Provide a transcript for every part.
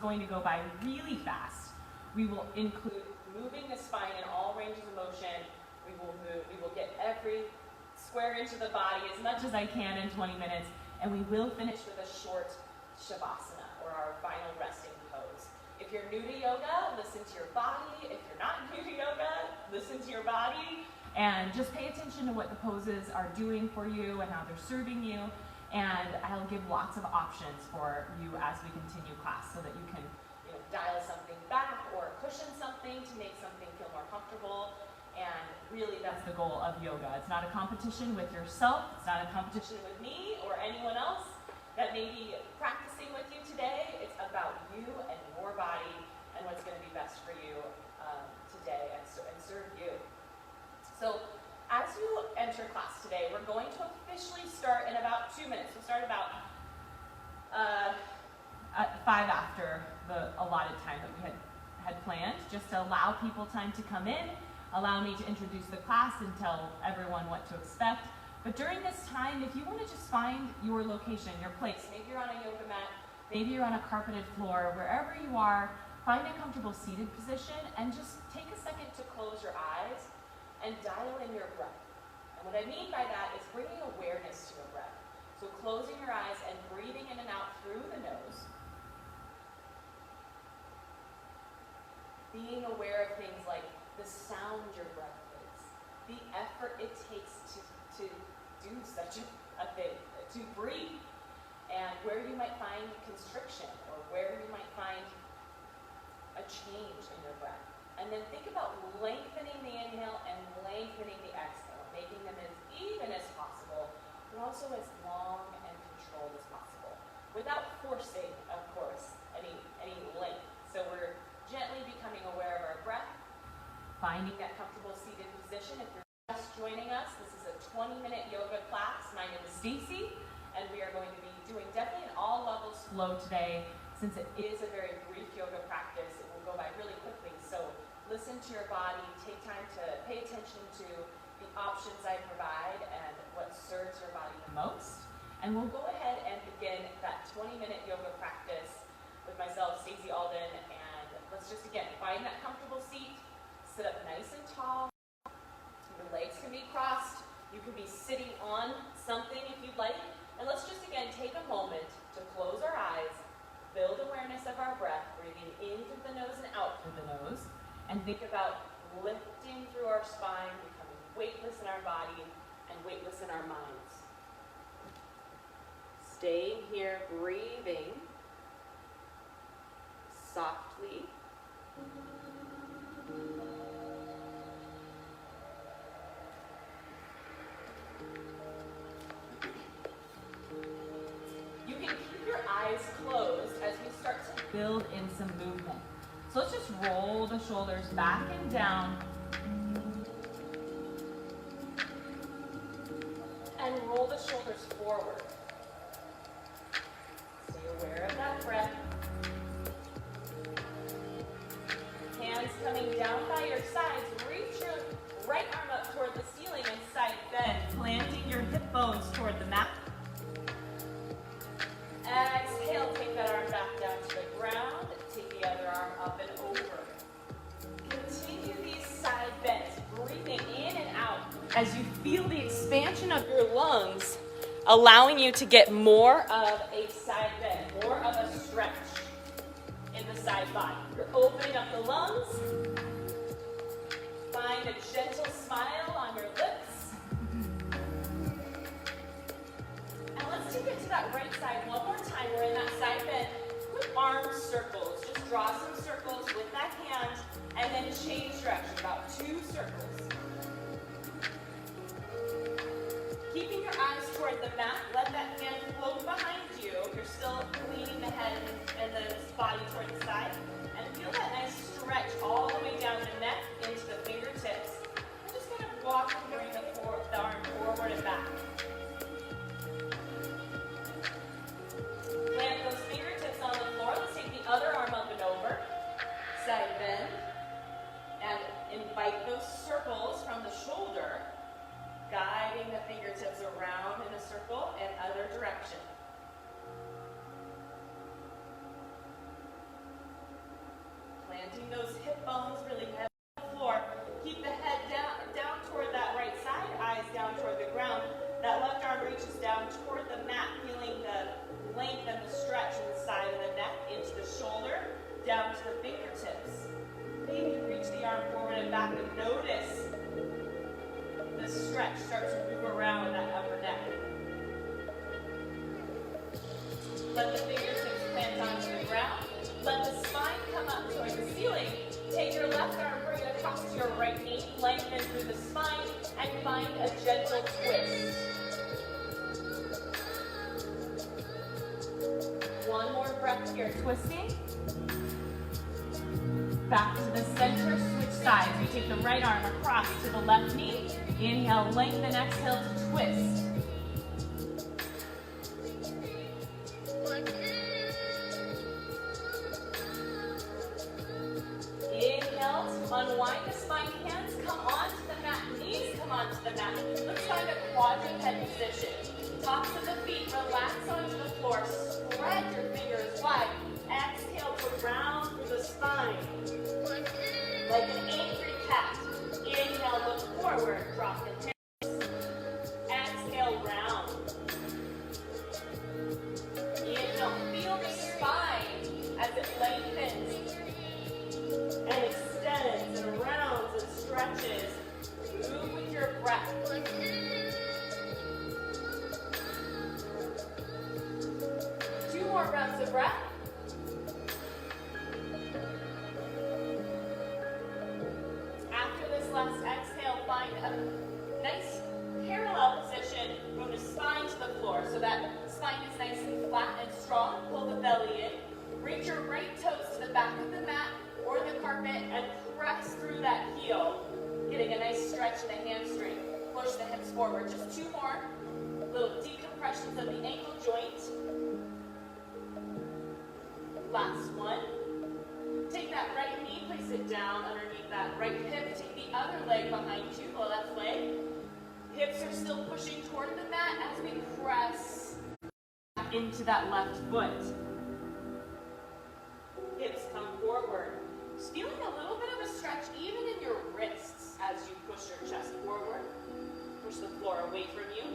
going to go by really fast. We will include moving the spine in all ranges of motion. We will get every square inch of the body as much as I can in 20 minutes, and we will finish with a short Shavasana, or our final resting pose. If you're new to yoga, listen to your body. If you're not new to yoga, listen to your body, and just pay attention to what the poses are doing for you and how they're serving you. And I'll give lots of options for you as we continue class so that you can dial something back or cushion something to make something feel more comfortable. And really, that's the goal of yoga. It's not a competition with yourself. It's not a competition with me or anyone else that may be practicing with you today. It's about you and your body and what's going to be best for you today and serve you. So as you enter class today, we're going to officially start in about 2 minutes. We'll start about at 5 after the allotted time that we had planned, just to allow people time to come in, allow me to introduce the class and tell everyone what to expect. But during this time, if you want to just find your location, your place, maybe you're on a yoga mat, maybe you're on a carpeted floor, wherever you are, find a comfortable seated position and just take a second to close your eyes and dial in your breath. And what I mean by that is bringing awareness to your breath. So closing your eyes and breathing in and out through the nose. Being aware of things like the sound your breath is, the effort it takes to do such a thing, to breathe, and where you might find constriction or where you might find a change in your breath. And then think about lengthening the inhale and lengthening the exhale, making them as even as possible, but also as long and controlled as possible, without forcing, of course, any length. So we're gently becoming aware of our breath, finding that comfortable seated position. If you're just joining us, this is a 20-minute yoga class. My name is Staci, and we are going to be doing definitely an all levels flow today. Since it is a very brief yoga practice, it will go by really quickly. So listen to your body, take time to pay attention to the options I provide and what serves your body the most. And we'll go ahead and begin that 20-minute yoga practice with myself, Staci Alden, and let's just again find that comfortable seat, sit up nice and tall. Your legs can be crossed. You can be sitting on something if you'd like. And let's just again take a moment to close our eyes, build awareness of our breath, breathing in through the nose and out through the nose, and think about lifting through our spine, becoming weightless in our body and weightless in our minds. Staying here, breathing softly. You can keep your eyes closed as we start to build in some movement. So let's just roll the shoulders back and down. And roll the shoulders forward. Stay aware of that breath. Hands coming down by your sides. Reach your right arm up toward the ceiling and side bend, planting your hip bones toward the mat. Exhale, take that arm back down to the ground. Take the other arm up and over. Continue these side bends, breathing in and out as you feel the expansion of your lungs, allowing you to get more of a side bend, more of a stretch in the side body. You're opening up the lungs. Find a gentle smile on your lips. And let's take it to that right side one more time. We're in that side bend with arm circles. Just draw some circles with that hand and then change direction, about 2 circles. Keeping your eyes toward the mat, let that hand float behind you. You're still leaning the head and the body toward the side. And feel that nice stretch all the way down the neck into the fingertips. And just kind of walk and bring the arm forward and back. Plant those fingertips on the floor. Let's take the other arm up and over. Side bend. And invite those circles from the shoulder, guiding the fingertips around in a circle and other direction. Planting those hip bones really heavy on the floor. Keep the head down toward that right side, eyes down toward the ground. That left arm reaches down toward the mat, feeling the length and the stretch in the side of the neck, into the shoulder, down to the fingertips. Maybe reach the arm forward and back and notice the stretch start to move around that upper neck. Let the fingertips plant onto the ground. Let the spine come up towards the ceiling. Take your left arm, bring it across to your right knee, lengthen through the spine, and find a gentle twist. One more breath here, twisting. Back to the center, switch sides. We take the right arm across to the left knee. Inhale, lengthen, exhale to twist. Inhale to unwind the spine, hands come onto the mat, knees come onto the mat. Let's find a quadrant head position. Tops of the feet, relax onto the floor, spread your fingers wide. Exhale to round through the spine. Like an angry cat. Inhale, look forward, drop the hips. Exhale, round. Inhale, feel the spine as it lengthens and extends and rounds and stretches. Move with your breath. Two more rounds of breath. After this last exhale, find a nice parallel position from the spine to the floor so that the spine is nice and flat and strong. Pull the belly in. Reach your right toes to the back of the mat or the carpet and press through that heel, getting a nice stretch in the hamstring. Push the hips forward. Just two more. Little decompressions of the ankle joint. Last one. Take that right knee, place it down underneath that right hip. Take the other leg behind you, the left leg. Hips are still pushing toward the mat as we press into that left foot. Hips come forward. Just feeling a little bit of a stretch even in your wrists as you push your chest forward. Push the floor away from you.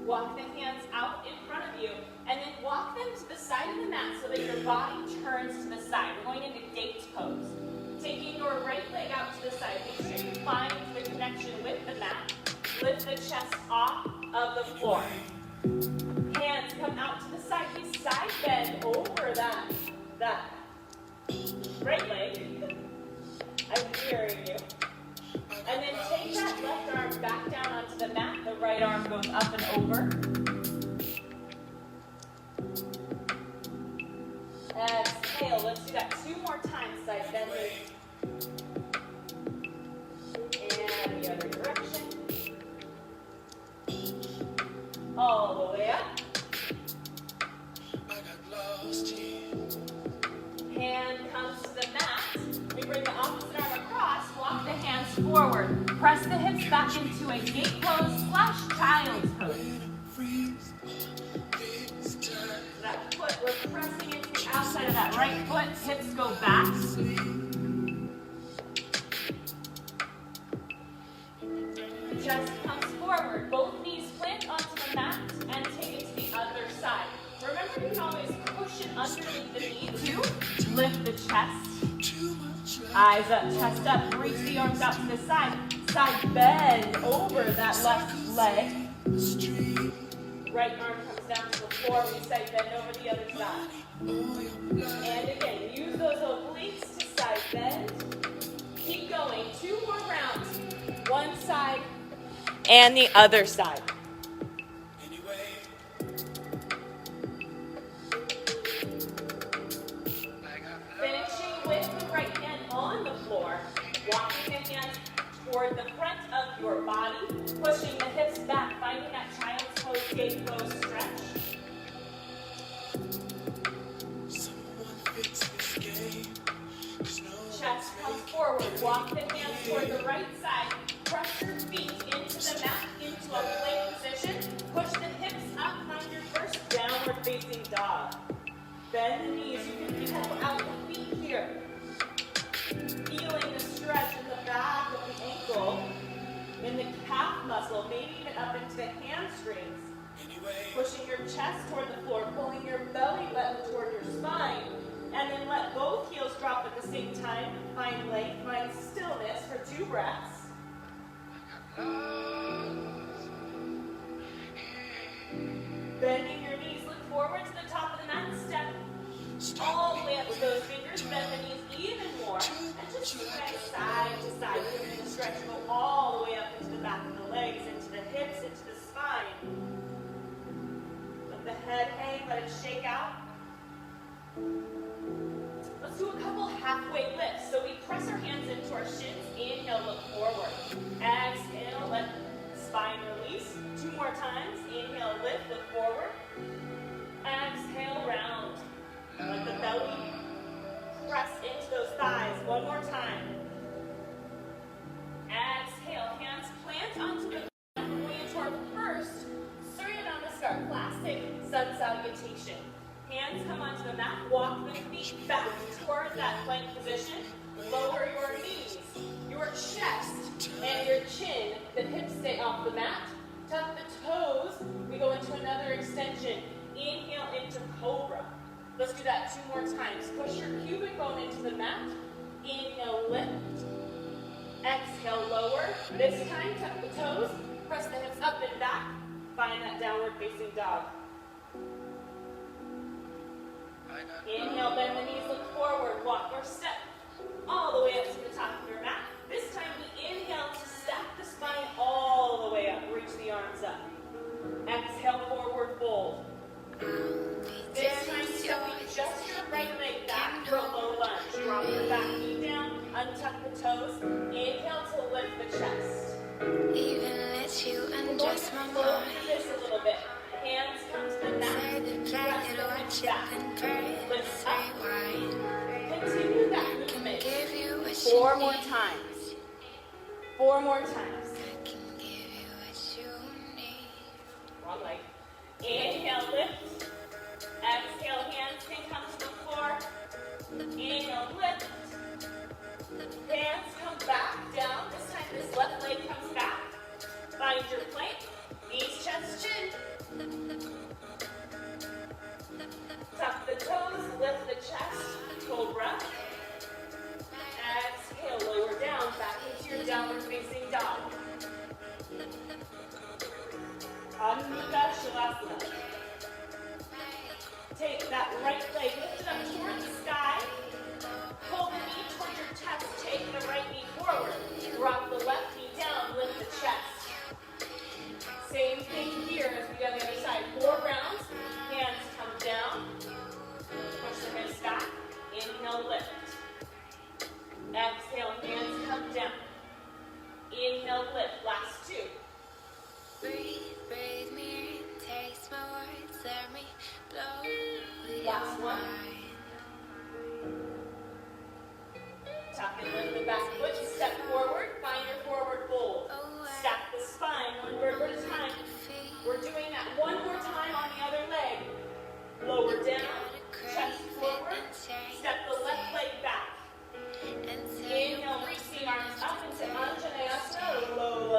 Walk the hands out in front of you and then walk them to the side of the mat so that your body turns to the side. We're going into gate pose. Taking your right leg out to the side, make sure you find the connection with the mat. Lift the chest off of the floor. Hands come out to the side. We side bend over that right leg. I'm hearing you. And then take that left arm back down onto the mat. The right arm goes up and over. Exhale. Let's do that two more times. Side bending. And the other direction. All the way up. Hand comes to the mat. We bring the opposite arm across. Walk the hands forward. Press the hips back into a gate pose / child's pose. That foot, we're pressing into the outside of that right foot. Hips go back. Chest comes forward. Both knees plant onto the mat and take it to the other side. Remember, you can always push it underneath the knee too. Lift the chest. Eyes up, chest up. Reach the arms out to the side. Side bend over that left leg. Right arm comes down to the floor. We side bend over the other side. And again, use those obliques to side bend. Keep going. Two more rounds. One side and the other side. Finishing with the right hand on the floor. Walking the hands toward the front of your body. Pushing the hips back. Finding that child's pose, gate pose stretch. Chest comes forward. Walk the hands toward the right side. Press your feet into the mat, into a plank position. Push the hips up. Find your first downward facing dog. Bend the knees. You can step out the feet here. Feeling the stretch in the back of the ankle, in the calf muscle, maybe even up into the hamstrings. Pushing your chest toward the floor, pulling your belly button toward your spine, and then let both heels drop at the same time. Find length, find stillness for 2 breaths. Bending your knees, look forward to the top of the mat, step all the way up with those fingers, bend the knees even more, and just sway side to side. We're going to stretch, go all the way up into the back of the legs, into the hips, into the spine. Let the head hang, let it shake out. Let's do a couple halfway lifts. So we press our hands into our shins, inhale, look forward. Exhale, let spine release. 2 more times, inhale, lift, look forward. Exhale, round. Let the belly press into those thighs. 1 more time. Exhale, hands plant onto the ground. We're going into our first Surya classic sun salutation. Hands come onto the mat. Walk the feet back towards that plank position. Lower your knees, your chest, and your chin. The hips stay off the mat. Tuck the toes. We go into another extension. Inhale into cobra. Let's do that 2 more times. Push your pubic bone into the mat. Inhale, lift. Exhale, lower. This time, tuck the toes. Press the hips up and back. Find that downward facing dog. Inhale, bend the knees, look forward. Walk or step all the way up to the top of your mat. This time we inhale to stack the spine all the way up. Reach the arms up. Exhale, forward fold. This time, stepping just your right leg back for a low lunge. Drop your back knee down, untuck the toes. Inhale to lift the chest. Even let you undress my mind. This a little bit. Hands come to the mat. Press the hips back. Lift up. Continue that movement. 4 more times. 4 more times. I can give you what you need. Wrong leg. Inhale, lift. Exhale, hands can come to the floor. Inhale, lift. Hands come back down. This time this left leg comes back. Find your plank. Knees, chest, chin. Tuck the toes, lift the chest. Cobra. Exhale, lower down. Back into your downward facing dog. Shavasana. Take that right leg, lift it up towards the sky. Pull the knee towards your chest. Take the right knee forward. Drop the left knee down. Lift the chest. Same thing here as we do on the other side. 4 rounds. Hands come down. Push the hips back. Inhale, lift. Exhale, hands come down. Inhale, lift. Last 2. Breathe, breathe me in, taste my words, let me blow Last your one. mind. Tuck and lift the back foot. Step forward. Find your forward fold. Stack the spine 1 vertebra at a time. We're doing that 1 more time on the other leg. Lower down. Chest forward. Step the left leg back. Inhale, reach the arms up into Anjaneyasana, low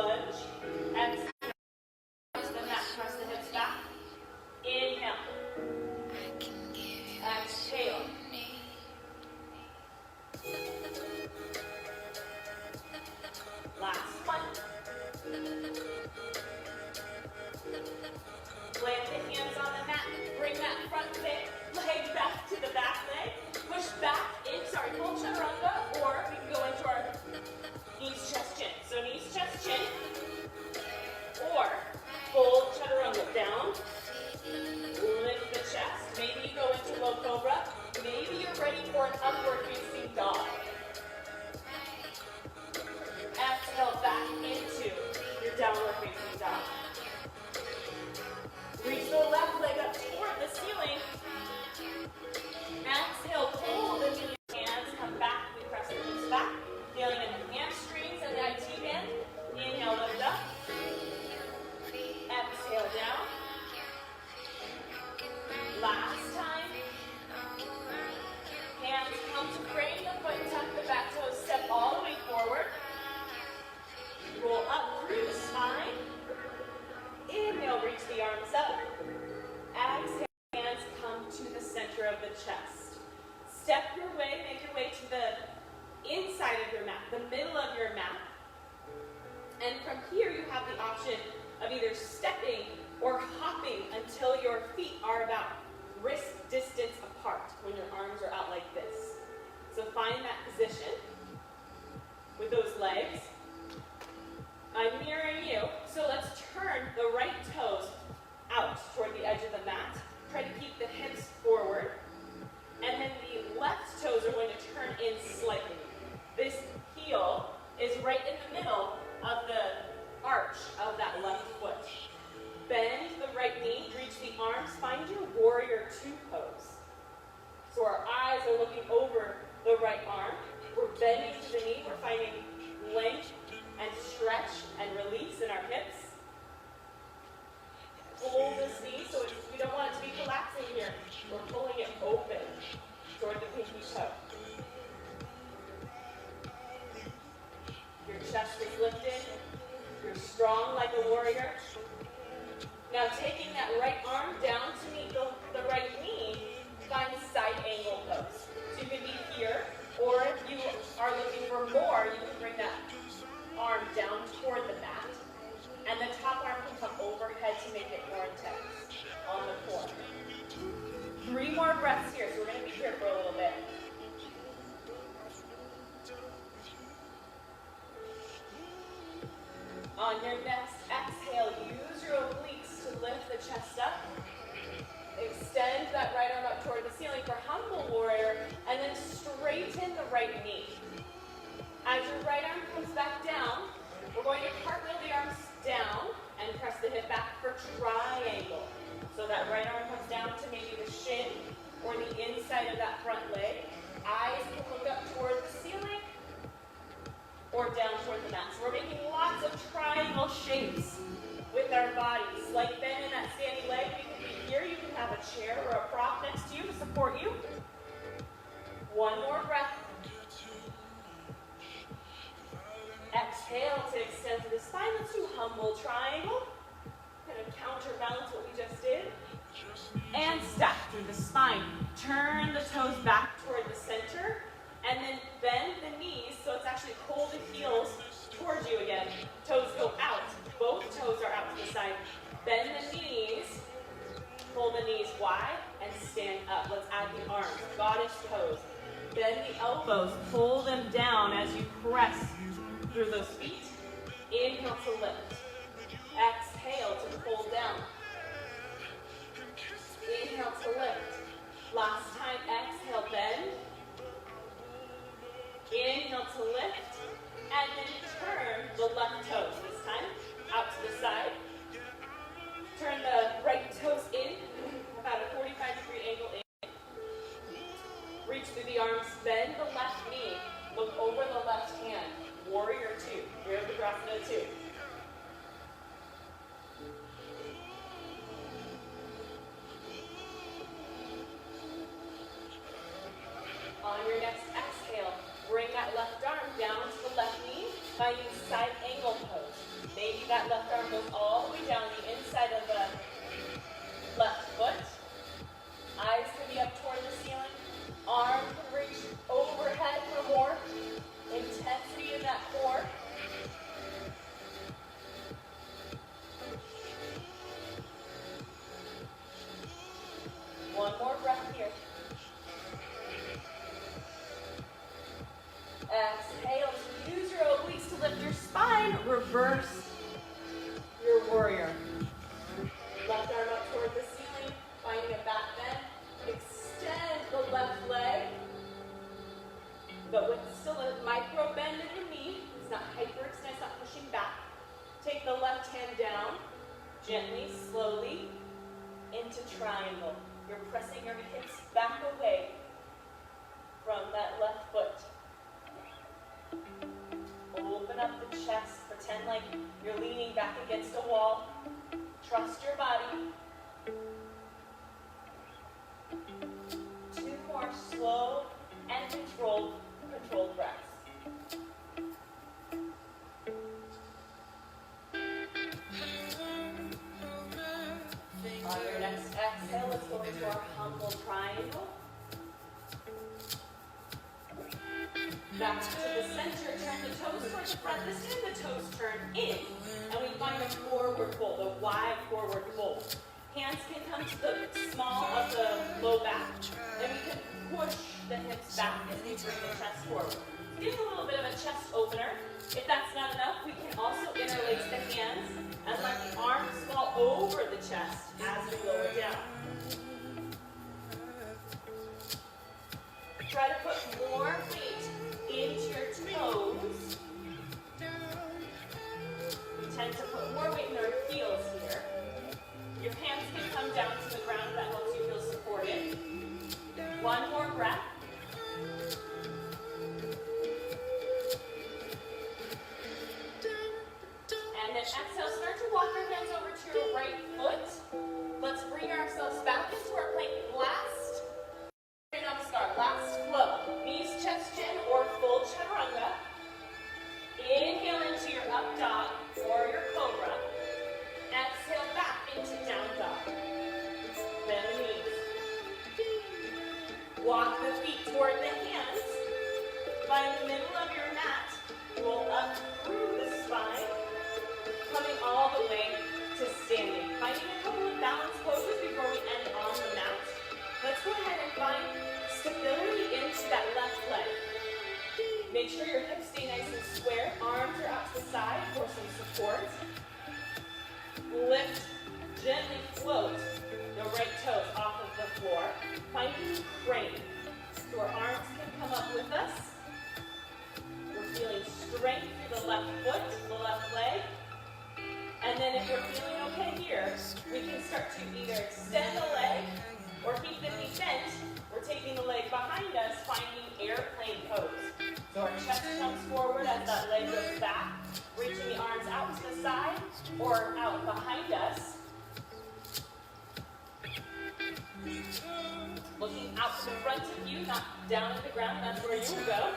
either stepping or hopping until your feet are about wrist distance apart when your arms are out like this. So find that position with those legs. I'm mirroring you, so let's turn the right toes out toward the edge of the mat. Try to keep the hips forward. And then the left toes are going to turn in slightly. This heel is right in the middle of the arch of that left foot. Bend the right knee, reach the arms, find your warrior two pose. So our eyes are looking over the right arm. We're bending to the knee, we're finding length and stretch and release in our hips. Pull this knee, so we don't want it to be collapsing here. We're pulling it open toward the pinky toe. Your chest is lifted. You're strong like a warrior. Now taking that right arm down to meet the right knee, find side angle pose. So you can be here, or if you are looking for more, you can bring that arm down toward the mat. And the top arm can come overhead to make it more intense on the core. 3 more breaths here, so we're going to be here for a little bit. On your next exhale, use your obliques to lift the chest up. Extend that right arm up toward the ceiling for humble warrior, and then straighten the right knee. As your right arm comes back down, we're going to cartwheel the arms down and press the hip back for triangle. So that right arm comes down to maybe the shin or the inside of that front leg. Eyes can look up toward the ceiling or down toward the mat. So we're making lots of triangle shapes with our bodies. Slight bend in that standing leg. You can be here. You can have a chair or a prop next to you to support you. 1 more breath. Exhale to extend to the spine. Let's do humble triangle. Kind of counterbalance what we just did. And stack through the spine. Turn the toes back toward the center. And then bend the knees so it's actually pull the heels towards you again. Toes go out. Both toes are out to the side. Bend the knees. Pull the knees wide and stand up. Let's add the arms. Goddess pose. Bend the elbows. Pull them down as you press through those feet. Inhale to lift. Exhale to pull down. Inhale to lift. Last time, exhale, bend. Inhale to lift. And then turn the left toes this time out to the side. Turn the right toes in, about a 45-degree angle in. Reach through the arms, bend the left knee. Look over the left hand. Warrior 2, Virabhadrasana 2. On your next exhale, bring that left arm down to the left knee, finding side angle pose. Maybe that left arm goes all the way down the inside of the left foot. Eyes can be up toward the ceiling. Arm can reach overhead for more intensity in that core. One more breath here. Exhale to use your obliques to lift your spine. Reverse your warrior. Left arm up toward the ceiling, finding a back bend. Extend the left leg, but with still a micro bend in the knee. It's not hyperextend, it's not pushing back. Take the left hand down, gently, slowly, into triangle. You're pressing your hips back away from that left foot. Open up the chest. Pretend like you're leaning back against a wall. Trust your body. 2 more slow and controlled breaths. On your next exhale, let's go into our humble triangle. Back to the the center, turn the toes towards the front. This time the toes turn in, and we find a forward fold, a wide forward fold. Hands can come to the small of the low back, and we can push the hips back as we bring the chest forward. Give a little bit of a chest opener. If that's not enough, we can also interlace the hands and let the arms fall over the chest as we lower down. Try to put more weight into your toes. We tend to put more weight in our heels here. Your hands can come down to the ground. That helps you feel supported. One more breath. And then exhale, start to walk your hands over to your right foot. Let's bring ourselves back into our plank. Last flow. Knees, chest, chin, or full chaturanga. Inhale into your up dog or your cobra. Exhale back into down dog. Bend the knees. Walk the feet toward the hands. Find the middle of your mat. Roll up through the spine. Coming all the way to standing. Finding a couple of balance poses before we end on the mat. Let's go ahead and find stability into that left leg. Make sure your hips stay nice and square. Arms are out to the side for some support. Lift, gently float the right toes off of the floor. Finding crane. So our arms can come up with us. We're feeling strength through the left foot, the left leg. And then if we're feeling okay here, we can start to either extend the leg or keep the knee bent. We're taking the leg behind us, finding airplane pose. So our chest comes forward as that leg goes back, reaching the arms out to the side or out behind us. Looking out to the front of you, not down to the ground, that's where you will go.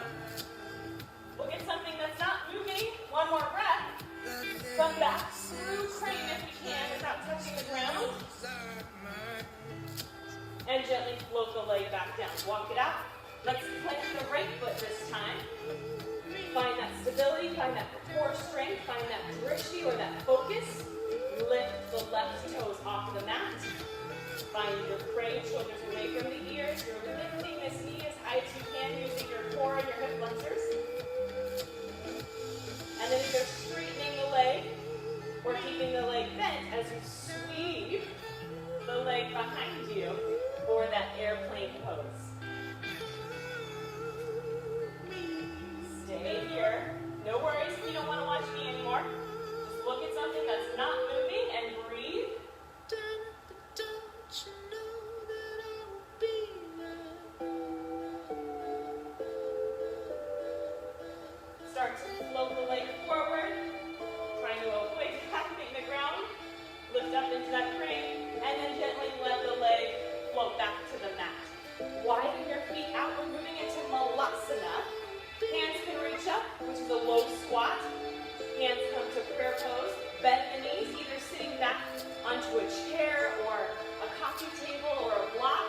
Look at something that's not moving. One more breath. Come back through crane if we can without touching the ground. And gently float the leg back down. Walk it out. Let's plant the right foot this time. Find that stability, find that core strength, find that drishti or that focus. Lift the left toes off the mat. Find your crane, shoulders away from the ears. You're lifting this knee as high as you can using your core and your hip flexors. And then either straightening the leg or keeping the leg bent as you sweep the leg behind you for that airplane pose. Stay here. No worries if you don't want to watch me anymore. Just look at something that's not moving and breathe. Start to float the leg forward, trying to avoid tapping the ground. Lift up into that crane, and then gently let the leg float back to the mat. Widen your feet out. We're moving into malasana. Hands can reach up, which is a low squat. Hands come to prayer pose. Bend the knees, either sitting back onto a chair or a coffee table or a block.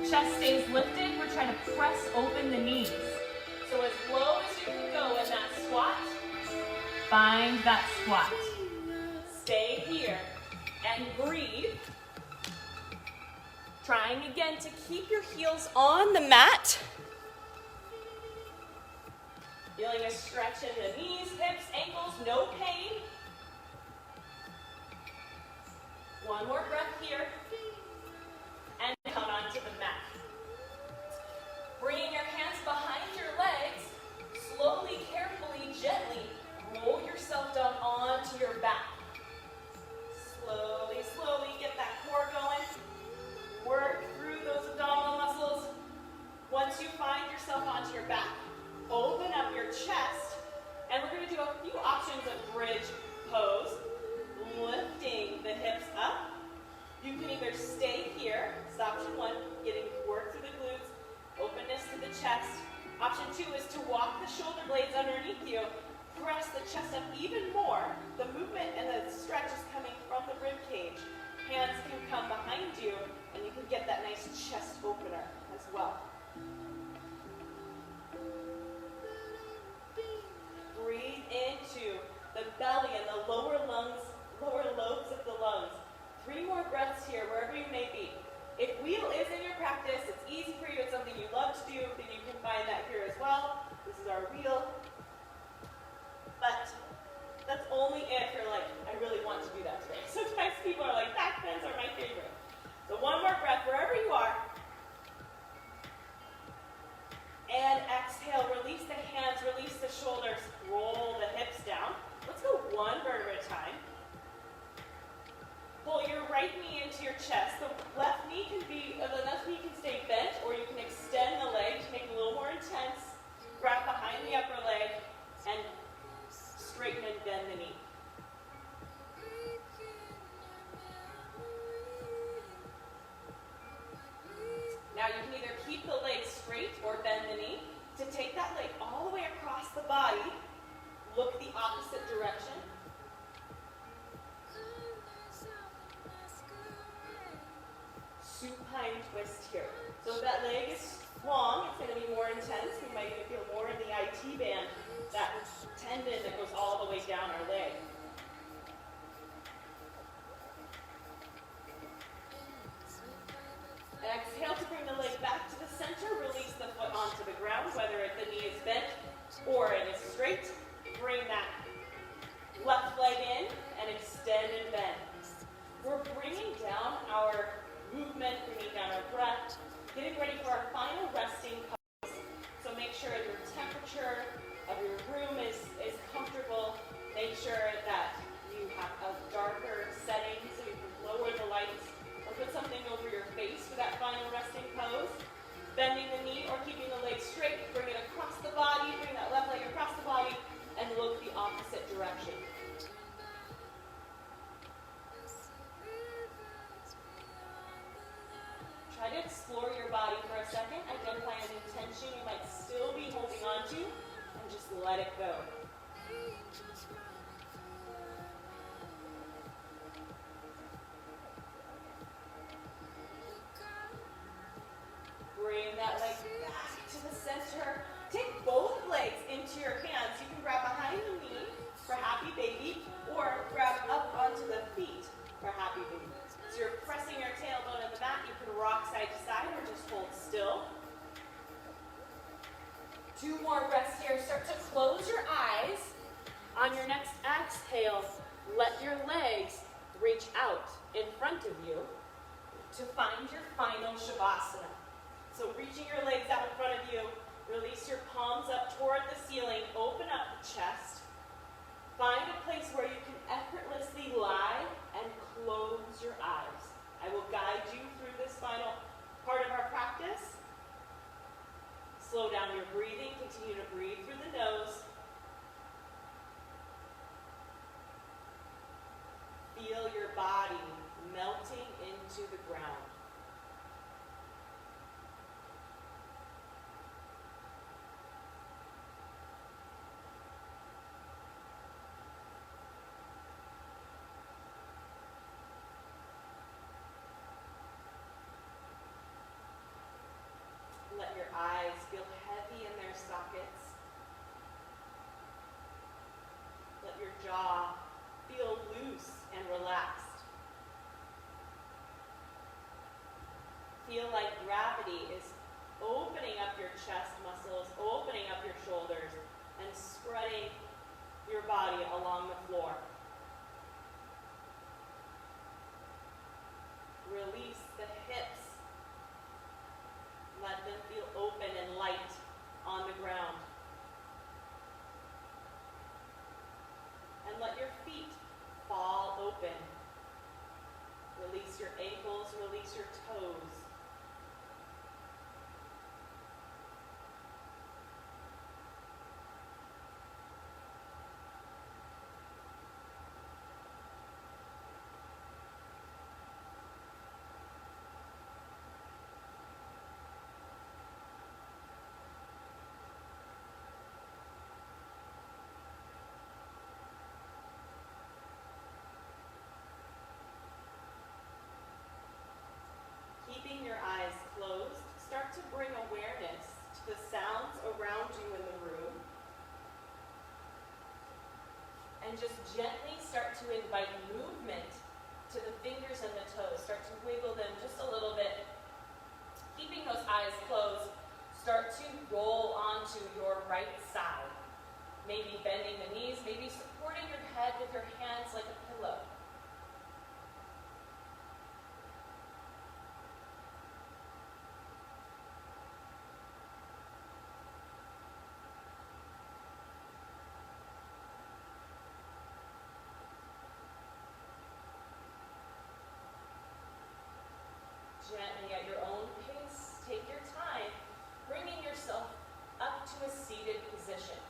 Chest stays lifted. We're trying to press open the knees. So as low as you can go in that squat, find that squat. Stay here and breathe. Trying again to keep your heels on the mat. Feeling a stretch in the knees, hips, ankles, no pain. One more breath here. And come onto the mat. Bringing your hands behind your legs, slowly, carefully, gently, roll yourself down onto your back. Slowly, slowly get that core going. Work through those abdominal muscles. Once you find yourself onto your back, open up your chest, and we're going to do a few options of bridge pose. Lifting the hips up. You can either stay here, it's option one, getting work through the glutes, openness to the chest. Option two is to walk the shoulder blades underneath you, press the chest up even more. The movement and the stretch is coming from the rib cage. Hands can come behind you, and you can get that nice chest opener as well. straight or bend the knee, to take that leg all the way across the body, look the opposite direction. Supine twist here. So if that leg is long, it's going to be more intense. We might even feel more in the IT band, that tendon that goes all the way down our leg. Exhale to bring the leg back to the center. Release the foot onto the ground, whether the knee is bent or it is straight. Bring that left leg in and extend and bend. We're bringing down our movement, bringing down our breath, getting ready for our final resting pose. So make sure your temperature of your room is comfortable. Make sure that you have a darker setting so you can lower the lights or put something over your face for that final resting pose. Bending the knee or keeping the leg straight, bring it across the body, bring that left leg across the body, and look the opposite direction. Try to explore your body for a second. Identify an intention you might still be holding on to, and just let it go. Bring that leg back to the center. Take both legs into your hands. You can grab behind the knee for happy baby, or grab up onto the feet for happy baby. So you're pressing your tailbone in the mat. You can rock side to side or just hold still. 2 more breaths here. Start to close your eyes. On your next exhale, let your legs reach out in front of you to find your final Shavasana. So reaching your legs out in front of you, release your palms up toward the ceiling, open up the chest. Find a place where you can effortlessly lie and close your eyes. I will guide you through this final part of our practice. Slow down your breathing. Continue to breathe through the nose. Feel your body melting into the ground. Let your eyes feel heavy in their sockets. Let your jaw feel loose and relaxed. Feel like gravity is opening up your chest muscles, opening up your shoulders, and spreading your body along the floor. Release the hips. Let them feel open and light on the ground. And let your feet fall open. Release your ankles, release your toes. Keeping your eyes closed, start to bring awareness to the sounds around you in the room. And just gently start to invite movement to the fingers and the toes. Start to wiggle them just a little bit. Keeping those eyes closed, start to roll onto your right side. Maybe bending the knees, maybe supporting your head with your hands like a pillow. Gently at your own pace, take your time, bringing yourself up to a seated position.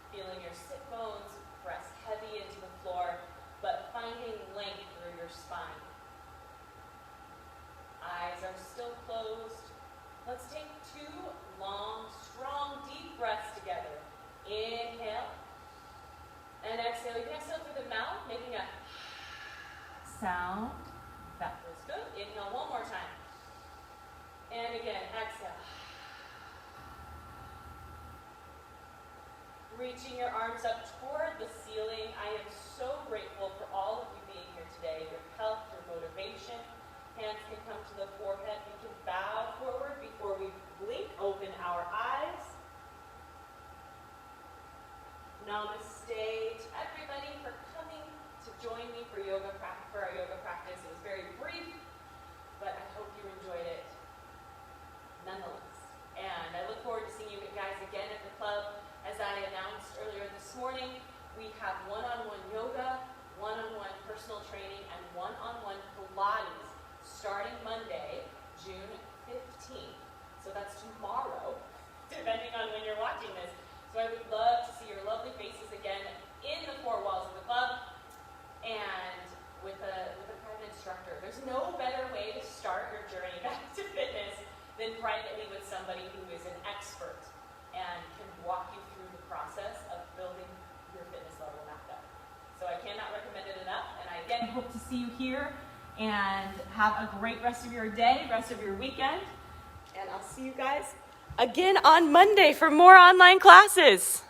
Feeling your sit bones press heavy into the floor, but finding length through your spine. Eyes are still closed, sound. That was good. Inhale one more time. And again, exhale. Reaching your arms up toward the ceiling. I am so grateful for all of you being here today. Your health, your motivation. Hands can come to the forehead. We can bow forward before we blink. Open our eyes. Namaste to everybody for coming to join me for our yoga practice. It was very brief, but I hope you enjoyed it nonetheless. And I look forward to seeing you guys again at the club. As I announced earlier this morning, we have one-on-one yoga, one-on-one personal training, and one-on-one Pilates starting Monday, June 15th. So that's tomorrow, depending on when you're watching this. So I would love to see your lovely faces again in the four walls of the club and with a private instructor. There's no better way to start your journey back to fitness than privately with somebody who is an expert and can walk you through the process of building your fitness level back up. So I cannot recommend it enough, and I again hope to see you here and have a great rest of your day, rest of your weekend, and I'll see you guys again on Monday for more online classes.